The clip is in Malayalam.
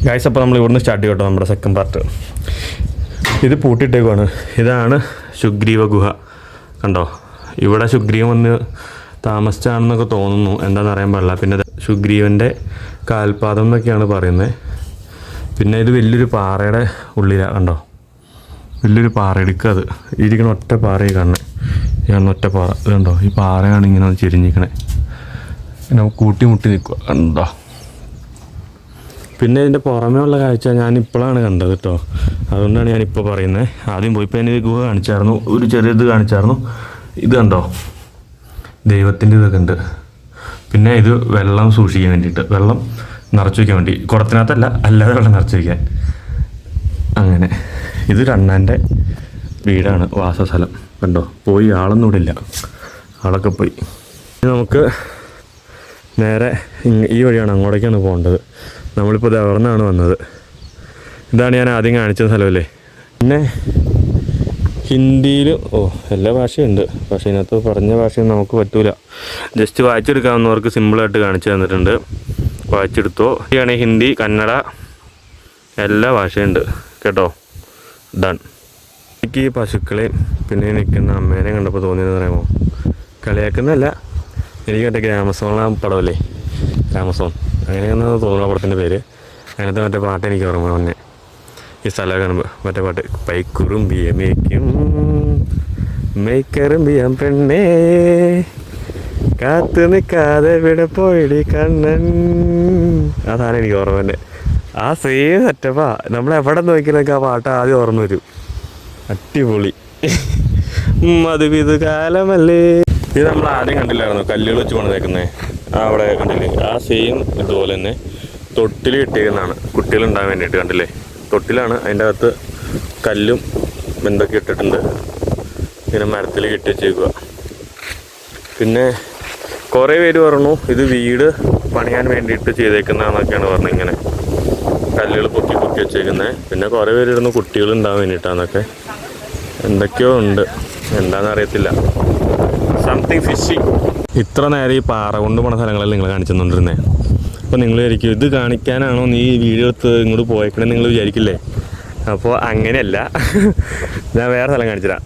ഗൈസ്, അപ്പോൾ നമ്മൾ ഇവിടുന്ന് സ്റ്റാർട്ട് ചെയ്യട്ടോ നമ്മുടെ സെക്കൻഡ് പാർട്ട്. ഇത് പൂട്ടിയിട്ടേക്കുവാണ്. ഇതാണ് സുഗ്രീവ ഗുഹ. കണ്ടോ, ഇവിടെ സുഗ്രീവൻ വന്ന് താമസിച്ചാണെന്നൊക്കെ തോന്നുന്നു, എന്താണെന്ന് അറിയാൻ പാടില്ല. പിന്നെ സുഗ്രീവൻ്റെ കാൽപാദം എന്നൊക്കെയാണ് പറയുന്നത്. പിന്നെ ഇത് വലിയൊരു പാറയുടെ ഉള്ളിലാണ്. കണ്ടോ, വലിയൊരു പാറ എടുക്കുക. അത് ഇരിക്കണ ഒറ്റ പാറയെ കാണണേ, ഇതാണ് ഒറ്റ പാറ. ഇത് കണ്ടോ, ഈ പാറയാണ് ഇങ്ങനെ ചെരിഞ്ഞിക്കണേ, ഇങ്ങനെ കൂട്ടിമുട്ടി നിൽക്കുക. കണ്ടോ. പിന്നെ ഇതിൻ്റെ പുറമേ ഉള്ള കാഴ്ച ഞാനിപ്പോഴാണ് കണ്ടത് കേട്ടോ, അതുകൊണ്ടാണ് ഞാനിപ്പോൾ പറയുന്നത്. ആദ്യം പോയിപ്പോൾ ഞാൻ ഗുഹ കാണിച്ചായിരുന്നു, ഒരു ചെറിയത് കാണിച്ചായിരുന്നു. ഇത് കണ്ടോ, ദൈവത്തിൻ്റെ ഇതൊക്കെ ഉണ്ട്. പിന്നെ ഇത് വെള്ളം സൂക്ഷിക്കാൻ വേണ്ടിയിട്ട്, വെള്ളം നിറച്ച് വയ്ക്കാൻ വേണ്ടി, കുടത്തിനകത്തല്ല അല്ലാതെ വെള്ളം നിറച്ച് വയ്ക്കാൻ. അങ്ങനെ ഇത് രണ്ണാൻ്റെ വീടാണ്, വാസസ്ഥലം. കണ്ടോ, പോയി ആളൊന്നും ഇവിടെ ഇല്ല, ആളൊക്കെ പോയി. നമുക്ക് നേരെ ഈ വഴിയാണ്, അങ്ങോട്ടേക്കാണ് പോകേണ്ടത്. നമ്മളിപ്പോൾ ഇത് അവിടെ നിന്നാണ് വന്നത്. ഇതാണ് ഞാൻ ആദ്യം കാണിച്ച സ്ഥലമല്ലേ. പിന്നെ ഹിന്ദിയിൽ എല്ലാ ഭാഷയുണ്ട്, പക്ഷേ ഇതിനകത്ത് പറഞ്ഞ ഭാഷയൊന്നും നമുക്ക് പറ്റൂല. ജസ്റ്റ് വായിച്ചെടുക്കാവുന്നവർക്ക് സിമ്പിളായിട്ട് കാണിച്ചു തന്നിട്ടുണ്ട്, വായിച്ചെടുത്തോ. ഇതാണ് ഹിന്ദി, കന്നഡ, എല്ലാ ഭാഷയുണ്ട് കേട്ടോ. ഡൺ. എനിക്ക് ഈ പശുക്കളെയും പിന്നെ നിൽക്കുന്ന അമ്മേനെ കണ്ടപ്പോൾ തോന്നിയെന്ന് പറയുമോ, കളിയാക്കുന്നതല്ല, എനിക്ക് മറ്റേ ഗ്രാമസോൺ പടമല്ലേ, ഗ്രാമസോൺ അങ്ങനെയാണെന്ന് തോന്നുന്നു പടത്തിൻ്റെ പേര്. അതിനകത്ത് മറ്റേ പാട്ട് എനിക്ക് ഓർമ്മ വന്നേ, ഈ സ്ഥലമൊക്കെ കാണുമ്പോൾ മറ്റേ പാട്ട്, പൈക്കുറുമ്പിയ മേക്കറുമ്പിയാം പെണ്ണേ കാത്തു നിൽക്കാതെ ഇവിടെ പോയിടി കണ്ണൻ. അതാണ് എനിക്ക് ഓർമ്മ തന്നെ. ആ സെയിം സെറ്റപ്പാ, നമ്മളെവിടെ നോക്കിയാലൊക്കെ ആ പാട്ട് ആദ്യം ഓർമ്മ വരും. അടിപൊളി. മധുവിധു കാലമല്ലേ. ഇത് നമ്മൾ ആദ്യം കണ്ടില്ലായിരുന്നു, കല്ലുകൾ വെച്ച് പണിതേക്കുന്നത്. അവിടെ കണ്ടില്ലേ, ആ സെയിം ഇതുപോലെ തന്നെ തൊട്ടിൽ ഇട്ടേക്കുന്നതാണ് കുട്ടികളുണ്ടാകാൻ വേണ്ടിയിട്ട്. കണ്ടില്ലേ, തൊട്ടിലാണ്, അതിൻ്റെ അകത്ത് കല്ലും എന്തൊക്കെ ഇട്ടിട്ടുണ്ട്, ഇങ്ങനെ മരത്തിൽ കെട്ടി വെച്ചേക്കുക. പിന്നെ കുറേ പേര് പറഞ്ഞു ഇത് വീട് പണിയാൻ വേണ്ടിയിട്ട് ചെയ്തേക്കുന്നതാണെന്നൊക്കെയാണ് പറഞ്ഞത്. ഇങ്ങനെ കല്ലുകൾ പൊക്കി പൊക്കി വെച്ചേക്കുന്നത്. പിന്നെ കുറേ പേര് ഇരുന്ന് കുട്ടികളുണ്ടാകാൻ വേണ്ടിയിട്ടാണെന്നൊക്കെ എന്തൊക്കെയോ ഉണ്ട്, എന്താണെന്ന് അറിയത്തില്ല. Something fishing. ഇത്ര നേരം ഈ പാറ കൊണ്ട് പോണ സ്ഥലങ്ങളെല്ലാം നിങ്ങൾ കാണിച്ചു തന്നുകൊണ്ടിരുന്നേ. അപ്പോൾ നിങ്ങൾ വിചാരിക്കും ഇത് കാണിക്കാനാണോ നീ വീഡിയോ എടുത്ത് ഇങ്ങോട്ട് പോയേക്കണേ നിങ്ങൾ വിചാരിക്കില്ലേ. അപ്പോൾ അങ്ങനെയല്ല, ഞാൻ വേറെ സ്ഥലം കാണിച്ചു തരാം.